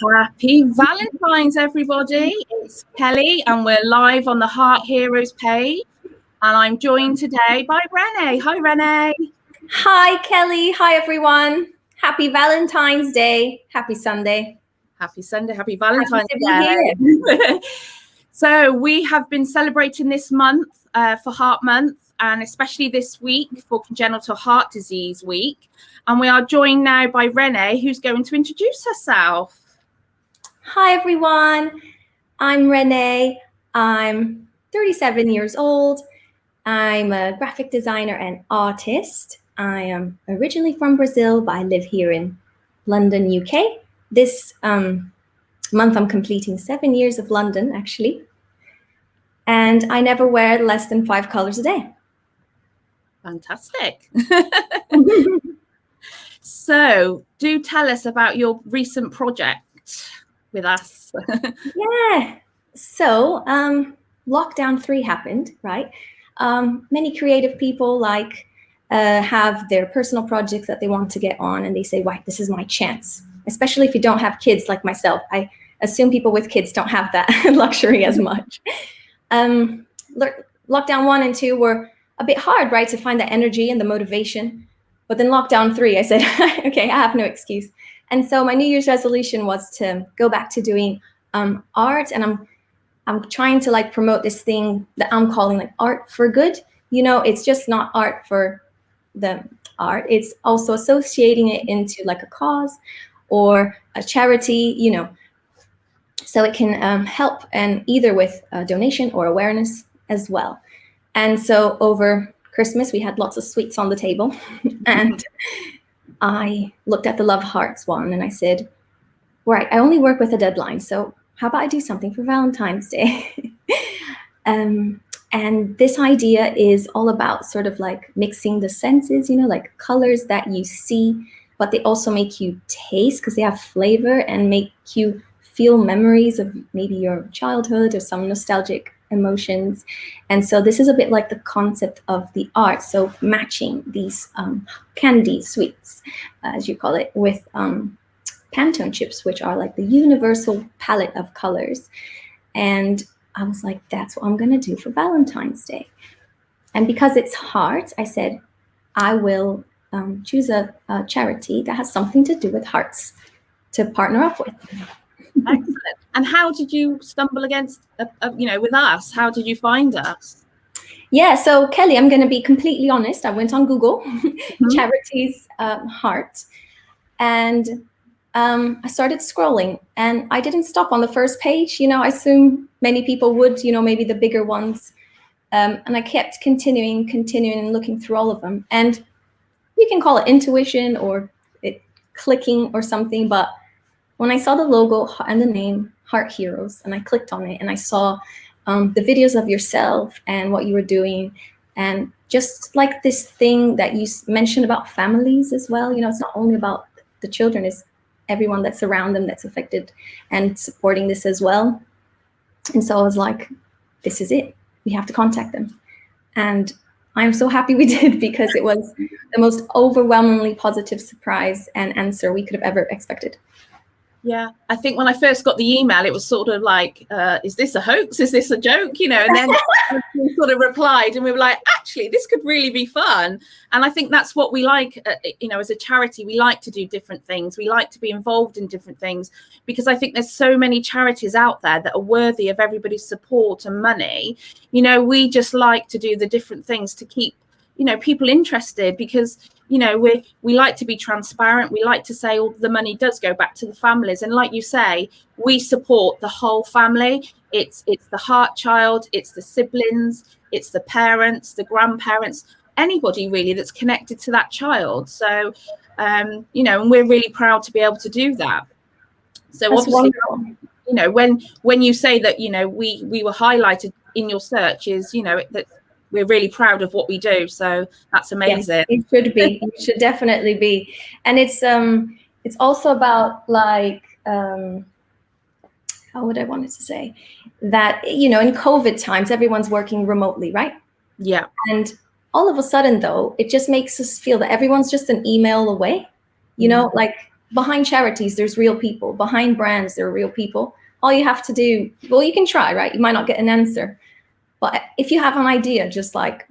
Happy Valentine's, everybody. It's Kelly, and we're live on the Heart Heroes page. And I'm joined today by Renée. Hi, Renée. Hi, Kelly. Hi, everyone. Happy Valentine's Day. Happy Sunday. Happy Sunday. Happy Valentine's Day. So we have been celebrating this month for Heart Month, and especially this week for Congenital Heart Disease Week. And we are joined now by Renée, who's going to introduce herself. Hi, everyone. I'm Renée. I'm 37 years old. I'm a graphic designer and artist. I am originally from Brazil, but I live here in London, UK. This month, I'm completing 7 years of London, actually. And I never wear less than 5 colors a day. Fantastic. So do tell us about your recent project with us. Yeah. So lockdown 3 happened, right? Many creative people have their personal projects that they want to get on, and they say, right, this is my chance. Especially if you don't have kids like myself. I assume people with kids don't have that luxury as much. Lockdown 1 and 2 were a bit hard, right, to find the energy and the motivation. But then lockdown 3, I said, okay, I have no excuse. And so my New Year's resolution was to go back to doing art, and I'm trying to promote this thing that I'm calling art for good. You know, it's just not art for the art. It's also associating it into a cause or a charity, you know, so it can help, and either with a donation or awareness as well. And so over Christmas, we had lots of sweets on the table, and I looked at the Love Hearts one, and I said, right, I only work with a deadline, so how about I do something for Valentine's Day? And this idea is all about sort of mixing the senses, you know, colors that you see, but they also make you taste because they have flavor and make you feel memories of maybe your childhood or some nostalgic emotions. And so this is a bit like the concept of the art. So matching these candy sweets, as you call it, with Pantone chips, which are the universal palette of colors. And I was like, that's what I'm going to do for Valentine's Day. And because it's heart, I said, I will choose a charity that has something to do with hearts to partner up with. Excellent. And how did you stumble against, with us? How did you find us? Yeah, so Kelly, I'm going to be completely honest. I went on Google, charities heart, and I started scrolling, and I didn't stop on the first page. You know, I assume many people would, you know, maybe the bigger ones. And I kept continuing and looking through all of them. And you can call it intuition or it clicking or something, but when I saw the logo and the name Heart Heroes, and I clicked on it, and I saw the videos of yourself and what you were doing, and just this thing that you mentioned about families as well, you know, it's not only about the children, it's everyone that's around them that's affected and supporting this as well. And so I was like, this is it. We have to contact them. And I'm so happy we did, because it was the most overwhelmingly positive surprise and answer we could have ever expected. Yeah, I think when I first got the email, it was sort of like, is this a hoax? Is this a joke? You know, and then we sort of replied, and we were like, actually, this could really be fun. And I think that's what we like, you know, as a charity. We like to do different things. We like to be involved in different things, because I think there's so many charities out there that are worthy of everybody's support and money. You know, we just like to do the different things to keep, you know, people interested, because, you know, we like to be transparent. We like to say all the money does go back to the families. And like you say, we support the whole family. It's the heart child, it's the siblings, it's the parents, the grandparents, anybody really that's connected to that child. So, you know, and we're really proud to be able to do that. So that's obviously, wonderful. You know, when you say that, you know, we were highlighted in your search, is, you know, that we're really proud of what we do. So that's amazing. Yes, it should be. It should definitely be. And it's also about how would I want it to say that, you know, in COVID times, everyone's working remotely, right? Yeah. And all of a sudden, though, it just makes us feel that everyone's just an email away. You know, behind charities, there's real people. Behind brands, there are real people. All you have to do, well, you can try, right? You might not get an answer. But if you have an idea, just like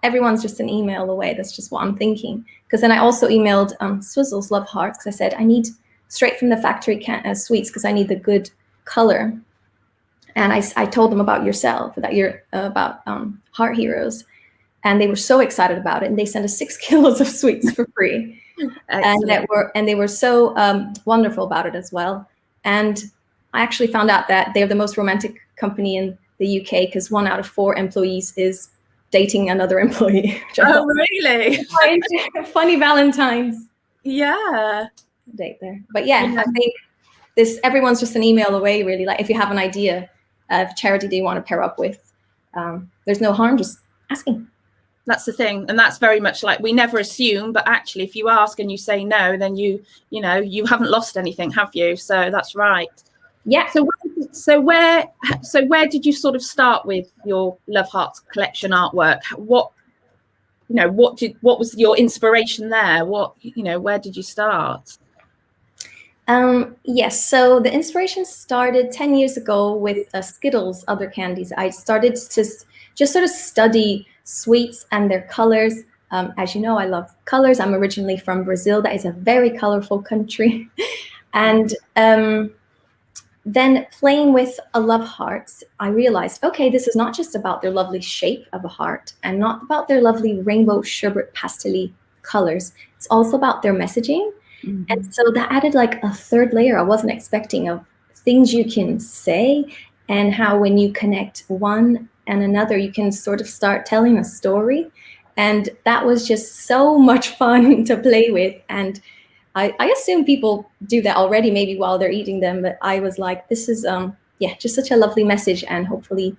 everyone's just an email away. That's just what I'm thinking. Because then I also emailed SWIZZLES Love Hearts, because I said I need straight from the factory sweets because I need the good color. And I told them about yourself, that you're about Heart Heroes. And they were so excited about it. And they sent us 6 kilos of sweets for free. And they were so wonderful about it as well. And I actually found out that they're the most romantic company in the UK, because 1 out of 4 employees is dating another employee. Oh, really? Funny Valentine's date there. But yeah, I think everyone's just an email away, really. Like, if you have an idea of charity that you want to pair up with, there's no harm just asking. That's the thing. And that's very much like, we never assume, but actually if you ask and you say no, then you haven't lost anything, have you? So that's right. Yeah. So where did you sort of start with your Love Hearts collection artwork? What was your inspiration there? Where did you start? Yes, so the inspiration started 10 years ago with Skittles, other candies. I started to just sort of study sweets and their colors. As you know, I love colors. I'm originally from Brazil. That is a very colorful country. And then playing with a Love Hearts, I realized, okay, this is not just about their lovely shape of a heart and not about their lovely rainbow sherbet pastel-y colors. It's also about their messaging. Mm-hmm. And so that added like a third layer I wasn't expecting, of things you can say, and how when you connect one and another, you can sort of start telling a story. And that was just so much fun to play with. And I assume people do that already, maybe while they're eating them, but I was like, this is just such a lovely message, and hopefully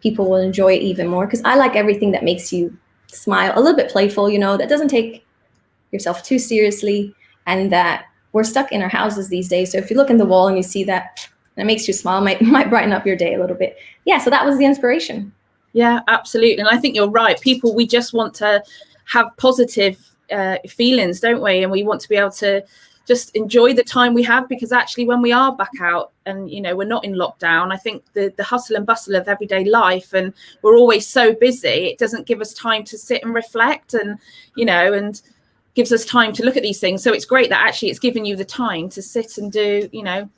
people will enjoy it even more, because I like everything that makes you smile, a little bit playful, that doesn't take yourself too seriously, and that we're stuck in our houses these days. So if you look in the wall and you see that, and it makes you smile, might brighten up your day a little bit. Yeah, so that was the inspiration. Yeah, absolutely. And I think you're right. We just want to have positive feelings, don't we? And we want to be able to just enjoy the time we have, because actually when we are back out and we're not in lockdown, I think the hustle and bustle of everyday life, and we're always so busy, it doesn't give us time to sit and reflect, and and gives us time to look at these things. So it's great that actually it's given you the time to sit and do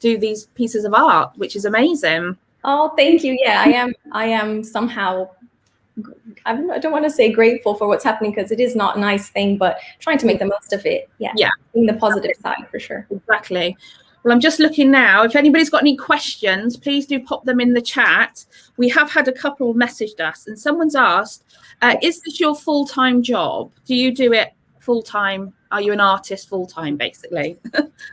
these pieces of art, which is amazing. Oh, thank you. Yeah, I am somehow, I don't want to say grateful for what's happening, because it is not a nice thing, but trying to make the most of it. Yeah. Being the positive side, for sure. Exactly. Well, I'm just looking now. If anybody's got any questions, please do pop them in the chat. We have had a couple messaged us, and someone's asked, is this your full-time job? Do you do it full-time? Are you an artist full-time, basically?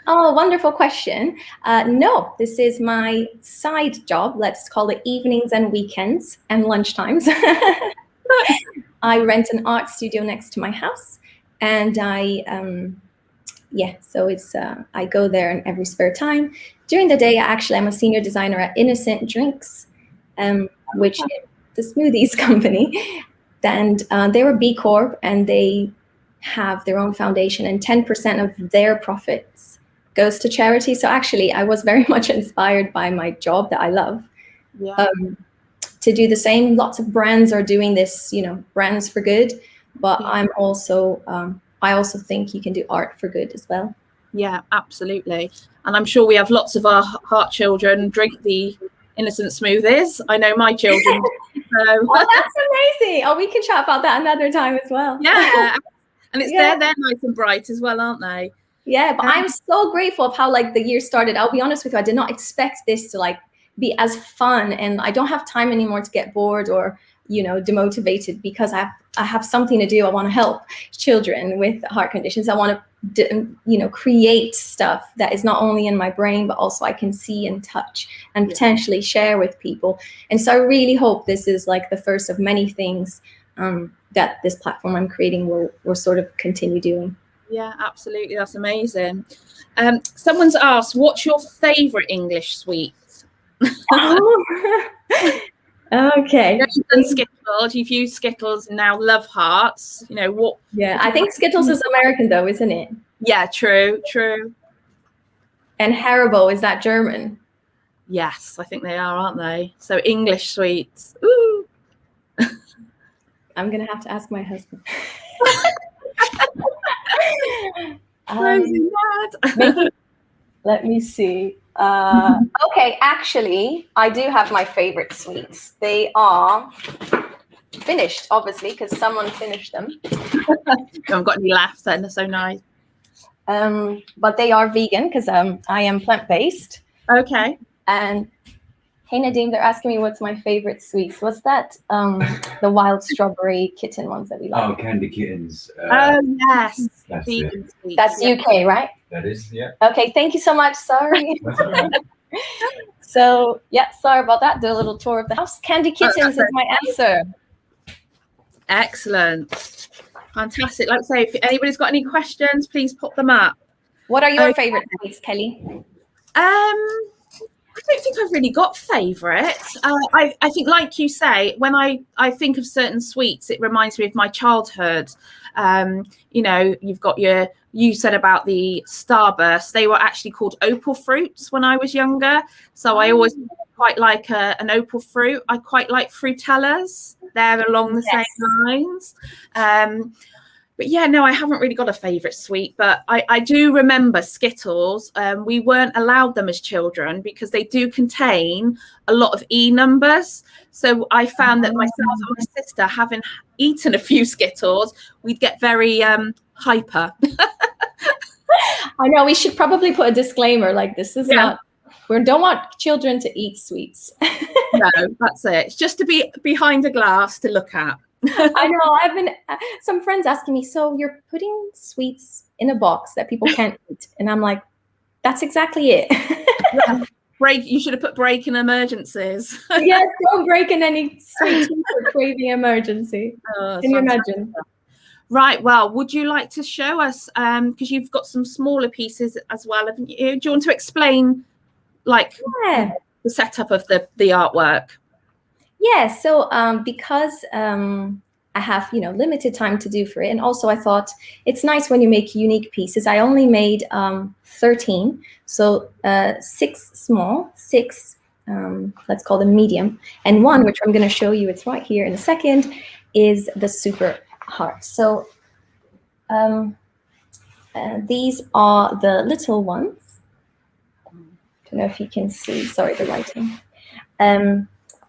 Oh, wonderful question. No, this is my side job. Let's call it evenings and weekends and lunchtimes. I rent an art studio next to my house, and so it's I go there in every spare time. During the day, I'm a senior designer at Innocent Drinks, which is the smoothies company, and they're a B Corp, and they have their own foundation, and 10% of their profits goes to charity. So actually, I was very much inspired by my job that I love, to do the same. Lots of brands are doing this, brands for good, but I also think you can do art for good as well. Yeah, absolutely. And I'm sure we have lots of our heart children drink the Innocent smoothies. I know my children. So. Oh, that's amazing. Oh, we can chat about that another time as well. Yeah. And it's they're nice and bright as well, aren't they? Yeah, but I'm so grateful of how the year started. I'll be honest with you, I did not expect this to be as fun, and I don't have time anymore to get bored or demotivated, because I have something to do. I want to help children with heart conditions. I want to create stuff that is not only in my brain, but also I can see and touch and potentially share with people. And so I really hope this is the first of many things that this platform I'm creating will sort of continue doing. Yeah, absolutely. That's amazing. Someone's asked, what's your favorite English sweet? Okay. You've done Skittles, you've used Skittles, and now Love Hearts. What? Yeah, I think Skittles is American though, isn't it? Yeah, true. And Haribo, is that German? Yes, I think they are, aren't they? So English sweets. Ooh. I'm gonna have to ask my husband. Crazy mad. Let me see. Okay, actually, I do have my favorite sweets. They are finished, obviously, because someone finished them. Haven't got any laughs then, they're so nice. But they are vegan because I am plant-based. Okay. And hey Nadim, they're asking me what's my favorite sweets. What's that? The wild strawberry kitten ones that we like. Oh, candy kittens. Oh yes. That's Vegan sweets. That's UK, right? That is, yeah. Okay, thank you so much. Sorry. That's all right. So yeah, sorry about that. Do a little tour of the house. Candy kittens is my answer. Excellent. Fantastic. Like I say, if anybody's got any questions, please pop them up. What are your favorite sweets, Kelly? I don't think I've really got favourites. I think, like you say, when I think of certain sweets, it reminds me of my childhood. You know, you said about the Starburst. They were actually called opal fruits when I was younger. So I always quite like an opal fruit. I quite like frutellas. They're along the same lines. But yeah, no, I haven't really got a favourite sweet, but I do remember Skittles. We weren't allowed them as children because they do contain a lot of E numbers. So I found that myself and my sister, having eaten a few Skittles, we'd get very hyper. I know, we should probably put a disclaimer like this is not, we don't want children to eat sweets. No, that's it. It's just to be behind a glass to look at. I know. I've been some friends asking me, so you're putting sweets in a box that people can't eat, and I'm like, that's exactly it. Break. You should have put break in emergencies. Yes, don't break in any sweet for craving emergency. Can you imagine? Right. Well, would you like to show us? Because you've got some smaller pieces as well, haven't you? Do you want to explain, like, the setup of the artwork? Yeah, so because I have, limited time to do for it, and also I thought it's nice when you make unique pieces. I only made 13, so 6 small, 6 let's call them medium, and one which I'm going to show you, it's right here in a second, is the super heart. So these are the little ones. Don't know if you can see. Sorry, the lighting.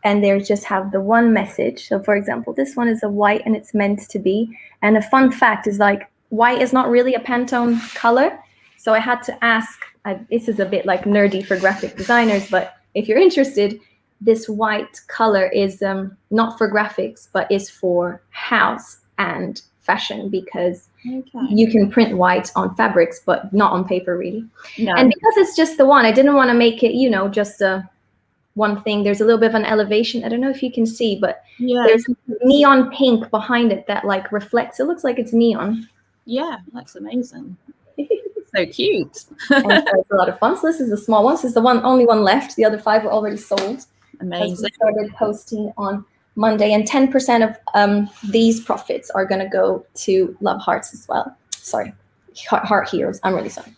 And they just have the one message. So for example, this one is a white and it's meant to be. And a fun fact is, like, white is not really a Pantone color. So I had to ask, this is a bit like nerdy for graphic designers, but if you're interested, this white color is not for graphics, but is for house and fashion, because you can print white on fabrics, but not on paper really. No. And because it's just the one, I didn't want to make it, just a one thing. There's a little bit of an elevation. I don't know if you can see, but there's neon pink behind it that like reflects. It looks like it's neon. Yeah, that's amazing. So cute. And so it's a lot of fun. So this is the small one. This is the only one left. The other 5 were already sold. Amazing. We started posting on Monday, and 10% of these profits are going to go to Love Hearts as well. Sorry, Heart Heroes. I'm really sorry.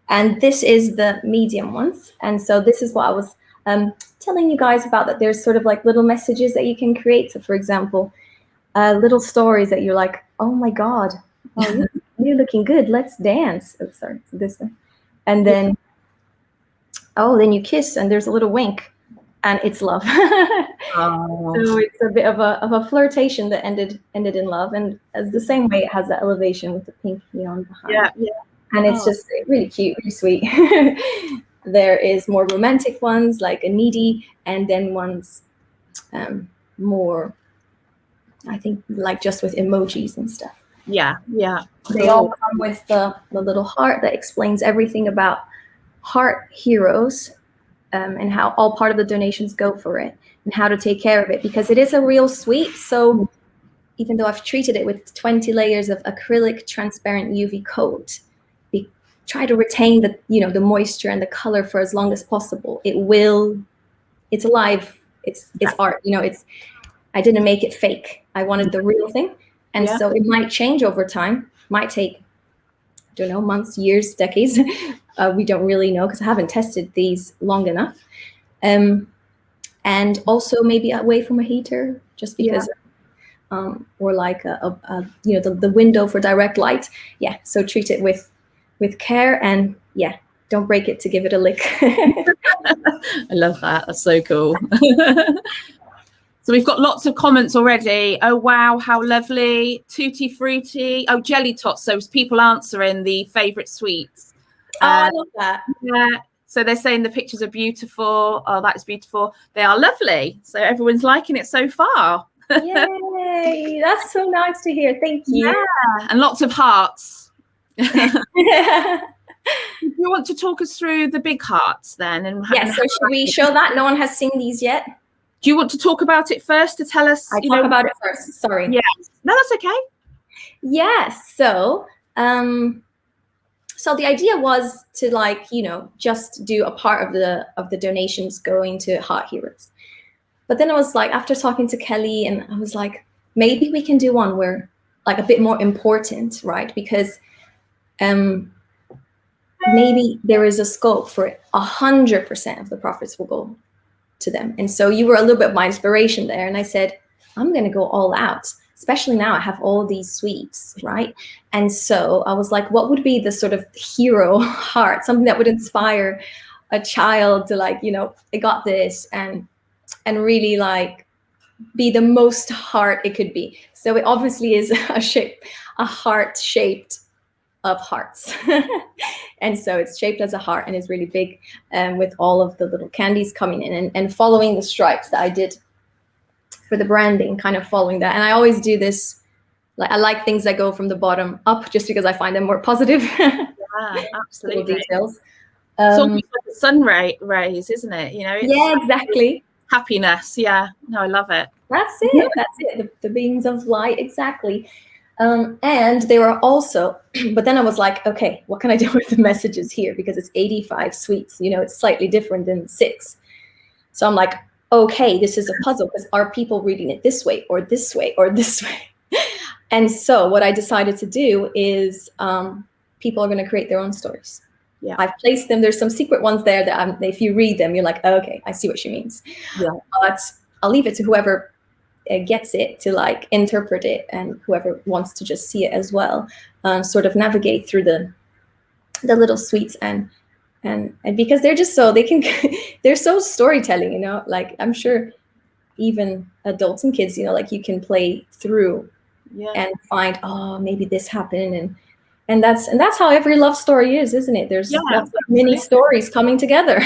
And this is the medium ones. And so this is what I was telling you guys about, that there's sort of like little messages that you can create. So for example, little stories that you're like, oh my God, you're looking good. Let's dance. Oh, sorry, this one. And then, then you kiss and there's a little wink and it's love. So it's a bit of a flirtation that ended in love. And as the same way, it has that elevation with the pink neon behind. Yeah. And it's just really cute, really sweet. There is more romantic ones, like a needy, and then ones more, I think, like just with emojis and stuff. Yeah. They all come with the little heart that explains everything about Heart Heroes, and how all part of the donations go for it, and how to take care of it, because it is a real sweet. So even though I've treated it with 20 layers of acrylic transparent UV coat, try to retain the moisture and the color for as long as possible. It's alive. It's art. I didn't make it fake. I wanted the real thing. And so it might change over time, might take, I don't know, months, years, decades. we don't really know because I haven't tested these long enough. And also maybe away from a heater, just because, or like the window for direct light. Yeah, so treat it with care, and don't break it to give it a lick. I love that. That's so cool. So we've got lots of comments already. Oh, wow, how lovely. Tutti Frutti. Oh, jelly tots. So people answering the favourite sweets. I love that. Yeah. So they're saying the pictures are beautiful. Oh, that is beautiful. They are lovely. So everyone's liking it so far. Yay. That's so nice to hear. Thank you. Yeah. And lots of hearts. Do you want to talk us through the big hearts then? So should we show that? No one has seen these yet. Do you want to talk about it first to tell us? I talk about it first. Sorry. Yeah. No, that's okay. Yes. So, so the idea was to just do a part of the donations going to Heart Heroes. But then I was like, after talking to Kelly, and I was like, maybe we can do one where like a bit more important, right? Because maybe there is a scope for 100% of the profits will go to them. And so you were a little bit my inspiration there. And I said, I'm going to go all out, especially now I have all these sweets, right? And so I was like, what would be the sort of hero heart, something that would inspire a child to I got this, and really be the most heart it could be. So it obviously is a heart shaped of hearts. And so it's shaped as a heart and is really big, with all of the little candies coming in and following the stripes that I did for the branding, kind of following that. And I always do this, I like things that go from the bottom up, just because I find them more positive. Yeah, absolutely. Little details. It's almost like the sun rays, isn't it? It's exactly. Happiness. Yeah. No, I love it. That's it. Yeah. That's it. The beings of light. Exactly. And they were also, but then I was like, okay, what can I do with the messages here? Because it's 85 sweets, it's slightly different than 6. So I'm like, okay, this is a puzzle, because are people reading it this way or this way or this way? And so what I decided to do is people are going to create their own stories. Yeah, I've placed them. There's some secret ones there that if you read them, you're like, oh, okay, I see what she means. Yeah. But I'll leave it to whoever gets it to interpret it, and whoever wants to just see it as well, sort of navigate through the little sweets, and because they're just so they're so storytelling, I'm sure even adults and kids, you can play through and find, oh, maybe this happened, and that's how every love story is, isn't it? There's lots of mini stories coming together.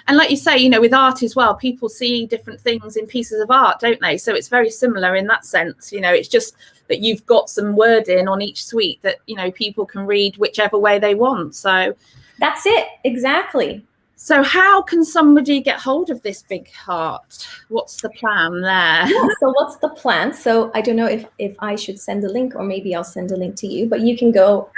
And like you say, with art as well, people see different things in pieces of art, don't they? So it's very similar in that sense. It's just that you've got some wording on each sweet that, people can read whichever way they want. So that's it. Exactly. So how can somebody get hold of this big heart? What's the plan there? Yeah, so what's the plan? So I don't know if I should send a link, or maybe I'll send a link to you, but you can go,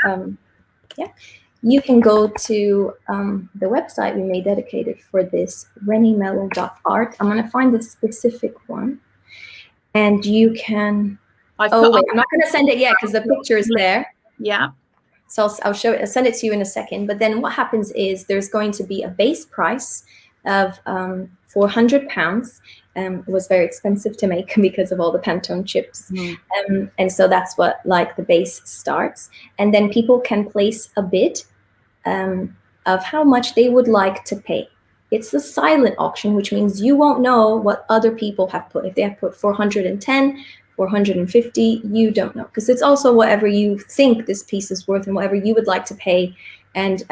you can go to the website we made dedicated for this, reneemelo.art. I'm going to find the specific one. And you can, I'm not going to send it yet because the picture is there. Yeah. So I'll send it to you in a second. But then what happens is there's going to be a base price of £400. It was very expensive to make because of all the Pantone chips. And so that's what the base starts. And then people can place a bid of how much they would like to pay. It's a silent auction, which means you won't know what other people have put. If they have put 410, 450, you don't know, because it's also whatever you think this piece is worth and whatever you would like to pay and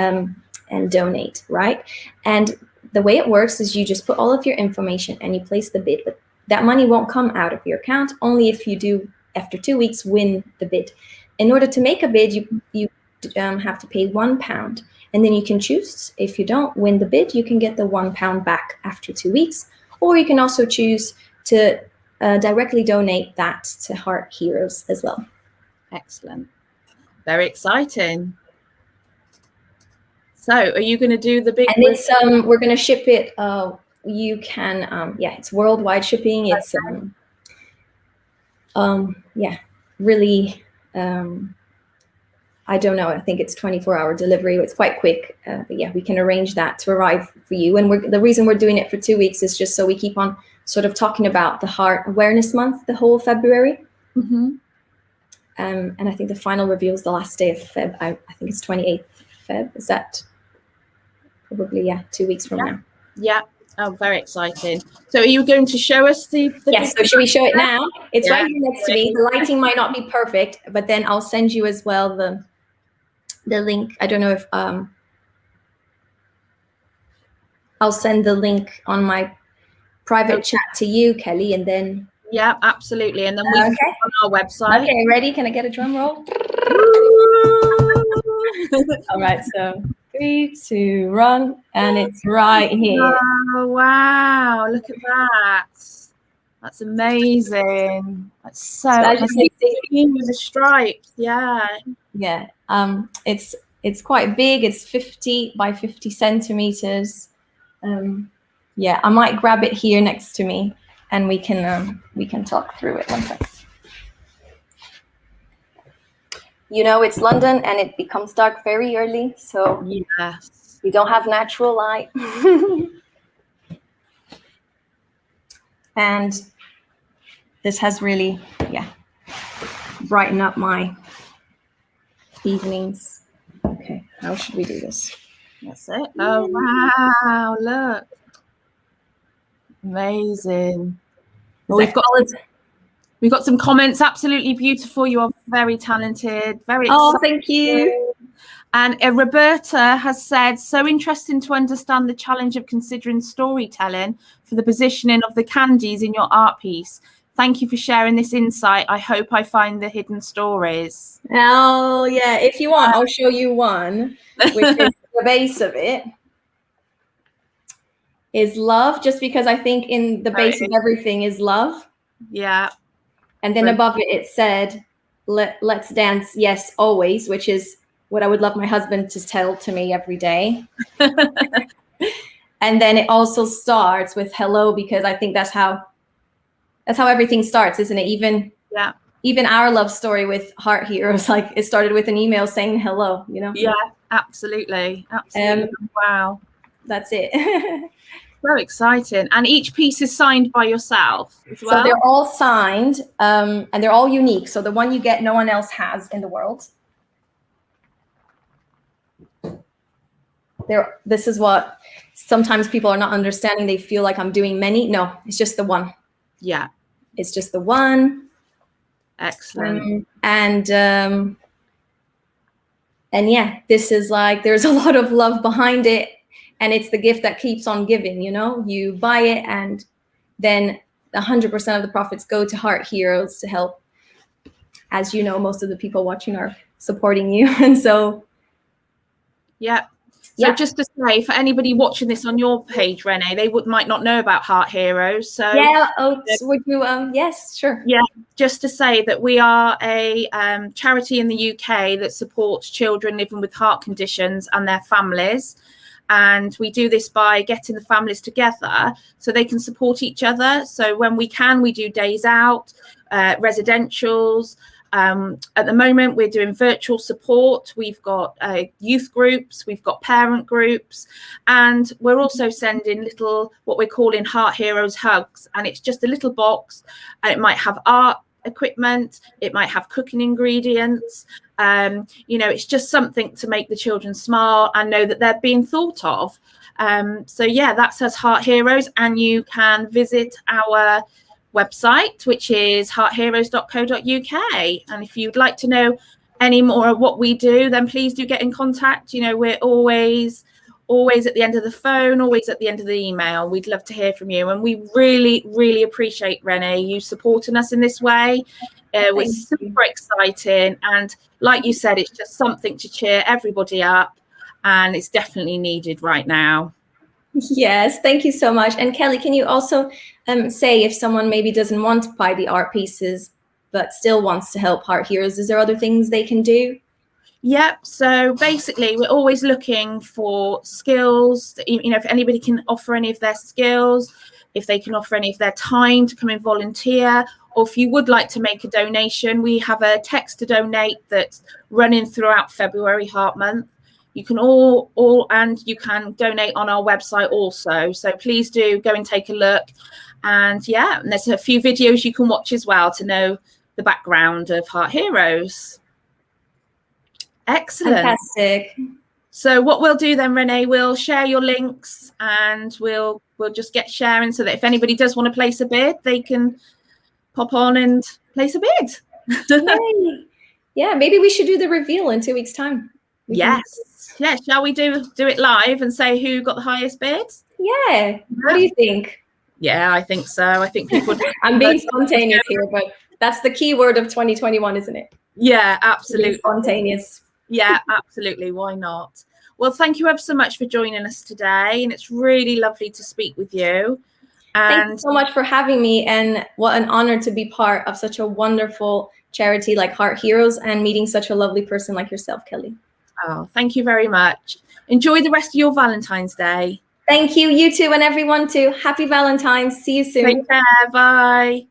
donate, right? And the way it works is you just put all of your information and you place the bid, but that money won't come out of your account, only if you do, after 2 weeks, win the bid. In order to make a bid, you have to pay £1, and then you can choose, if you don't win the bid, you can get the £1 back after 2 weeks, or you can also choose to directly donate that to Heart Heroes as well. Excellent. Very exciting. So are you going to do the big... And it's we're going to ship it. You can, it's worldwide shipping. It's really I don't know. I think it's 24-hour delivery. It's quite quick. But yeah, we can arrange that to arrive for you. And the reason we're doing it for 2 weeks is just so we keep on sort of talking about the Heart Awareness Month, the whole February. Mm-hmm. And I think the final reveal is the last day of Feb. I think it's 28th Feb. Is that probably, 2 weeks from now? Yeah. Oh, very exciting. So are you going to show us the Yes, so should we show it now? It's right here next to me. Great. The lighting might not be perfect, but then I'll send you as well the link. I don't know if I'll send the link on my private chat to you, Kelly, and then yeah, absolutely. And then we can put on our website. Okay, ready? Can I get a drum roll? All right, so 3, 2, 1, and it's right here. Oh, wow, look at that. That's amazing. That's so with the stripes, yeah. Yeah. It's quite big. It's 50 by 50 centimeters. Yeah, I might grab it here next to me and we can talk through it. One second. You know, it's London and it becomes dark very early, so yes, we don't have natural light. And this has really, brightened up my evenings. Okay, how should we do this? That's it. Oh, wow, look. Amazing. Well, we've got some comments. Absolutely beautiful. You are very talented. Very exciting. Oh, thank you. And Roberta has said, so interesting to understand the challenge of considering storytelling for the positioning of the candies in your art piece. Thank you for sharing this insight. I hope I find the hidden stories. Oh, yeah. If you want, I'll show you one, which is the base of it. Is love, just because I think in the base of everything is love. Yeah. And then above it said, let's dance, yes, always, which is what I would love my husband to tell to me every day. And then it also starts with hello, because I think that's how everything starts, isn't it? Even our love story with Heart Heroes, like it started with an email saying hello, you know? Yeah, absolutely. Wow. That's it. So exciting. And each piece is signed by yourself as well? So they're all signed, and they're all unique. So the one you get, no one else has in the world. This is what sometimes people are not understanding. They feel like I'm doing many. No, it's just the one. Yeah. It's just the one. Excellent. And yeah, this is like, there's a lot of love behind it. And it's the gift that keeps on giving, you know? You buy it and then 100% of the profits go to Heart Heroes to help. As you know, most of the people watching are supporting you. And so. Yeah. So just to say, for anybody watching this on your page, Renee, they might not know about Heart Heroes. So yeah, would you? Yes, sure. Yeah, just to say that we are a charity in the UK that supports children living with heart conditions and their families. And we do this by getting the families together so they can support each other. So when we can, we do days out, residentials. At the moment, we're doing virtual support. We've got youth groups, we've got parent groups, and we're also sending what we're calling Heart Heroes hugs. And it's just a little box, and it might have art equipment, it might have cooking ingredients. It's just something to make the children smile and know that they're being thought of. So yeah, that says Heart Heroes, and you can visit our website, which is heartheroes.co.uk. And if you'd like to know any more of what we do, then please do get in contact. You know, we're always at the end of the phone, always at the end of the email. We'd love to hear from you. And we really, really appreciate, Renee, you supporting us in this way. It was super exciting. And like you said, it's just something to cheer everybody up. And it's definitely needed right now. Yes, thank you so much. And Kelly, can you also say if someone maybe doesn't want to buy the art pieces, but still wants to help Heart Heroes, is there other things they can do? Yep. So basically, we're always looking for skills. You know, if anybody can offer any of their skills, if they can offer any of their time to come and volunteer, or if you would like to make a donation, we have a text to donate that's running throughout February, Heart Month. You can and you can donate on our website also. So please do go and take a look. And yeah, and there's a few videos you can watch as well to know the background of Heart Heroes. Excellent. Fantastic. So what we'll do then, Renee, we'll share your links and we'll just get sharing so that if anybody does want to place a bid, they can pop on and place a bid. Yay. Yeah, maybe we should do the reveal in 2 weeks' time. Yes. Yeah. Shall we do it live and say who got the highest bid? Yeah. What do you think? Yeah, I think so. I think people. I'm being spontaneous here, but that's the key word of 2021, isn't it? Yeah, absolutely. Spontaneous. Yeah, absolutely. Why not? Well, thank you ever so much for joining us today. And it's really lovely to speak with you. And thank you so much for having me. And what an honor to be part of such a wonderful charity like Heart Heroes and meeting such a lovely person like yourself, Kelly. Oh, thank you very much. Enjoy the rest of your Valentine's Day. Thank you. You too, and everyone too. Happy Valentine's. See you soon. Take care. Bye.